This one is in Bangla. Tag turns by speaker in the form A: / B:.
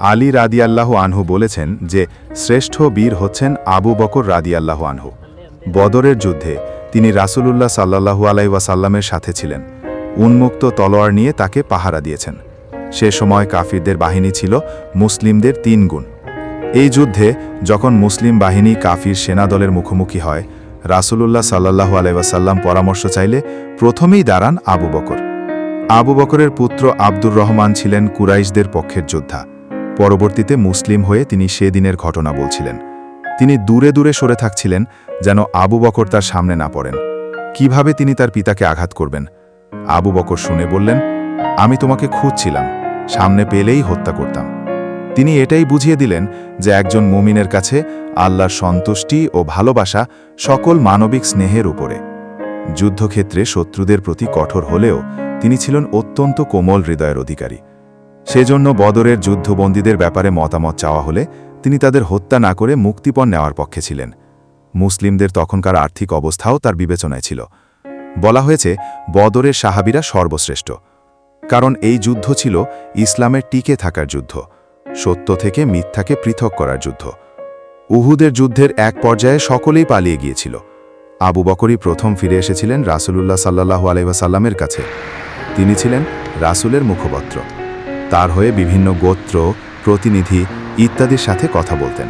A: আলী রাদিয়াল্লাহু আনহু বলেছেন যে শ্রেষ্ঠ বীর হচ্ছেন আবু বকর রাদিয়াল্লাহু আনহু। বদরের যুদ্ধে তিনি রাসূলুল্লাহ সাল্লাল্লাহু আলাইহি ওয়াসাল্লামের সাথে ছিলেন। উন্মুক্ত তলোয়ার নিয়ে তাকে পাহারা দিয়েছেন। সে সময় কাফিরদের বাহিনী ছিল মুসলিমদের 3 গুণ। এই যুদ্ধে যখন মুসলিম বাহিনী কাফির সেনাদলের মুখোমুখি হয়, রাসূলুল্লাহ সাল্লাল্লাহু আলাইহি ওয়াসাল্লাম পরামর্শ চাইলে প্রথমেই দাঁড়ান আবু বকর। আবু বকরের পুত্র আব্দুর রহমান ছিলেন কুরাইশদের পক্ষের যোদ্ধা। পরবর্তীতে মুসলিম হয়ে তিনি সেদিনের ঘটনা বলছিলেন। তিনি দূরে দূরে সরে থাকছিলেন যেন আবু বকর তার সামনে না পড়েন। কিভাবে তিনি তার পিতাকে আঘাত করবেন? আবু বকর শুনে বললেন, আমি তোমাকে খুঁজছিলাম, সামনে পেলেই হত্যা করতাম। তিনি এটাই বুঝিয়ে দিলেন যে একজন মুমিনের কাছে আল্লাহর সন্তুষ্টি ও ভালোবাসা সকল মানবিক স্নেহের উপরে। যুদ্ধক্ষেত্রে শত্রুদের প্রতি কঠোর হলেও তিনি ছিলেন অত্যন্ত কোমল হৃদয়ের অধিকারী। সেজন্য বদরের যুদ্ধবন্দীদের ব্যাপারে মতামত চাওয়া হলে তিনি তাদের হত্যা না করে মুক্তিপণ নেওয়ার পক্ষে ছিলেন। মুসলিমদের তখনকার আর্থিক অবস্থাও তার বিবেচনায় ছিল। বলা হয়েছে বদরের সাহাবীরা সর্বশ্রেষ্ঠ, কারণ এই যুদ্ধ ছিল ইসলামের টিকে থাকার যুদ্ধ, সত্য থেকে মিথ্যাকে পৃথক করার যুদ্ধ। উহুদের যুদ্ধের এক পর্যায়ে সকলেই পালিয়ে গিয়েছিল। আবু বকরই প্রথম ফিরে এসেছিলেন রাসূলুল্লাহ সাল্লাল্লাহু আলাইহি ওয়াসাল্লামের কাছে। তিনি ছিলেন রাসূলের মুখপত্র। তার হয়ে বিভিন্ন গোত্র, প্রতিনিধি ইত্যাদির সাথে কথা বলতেন।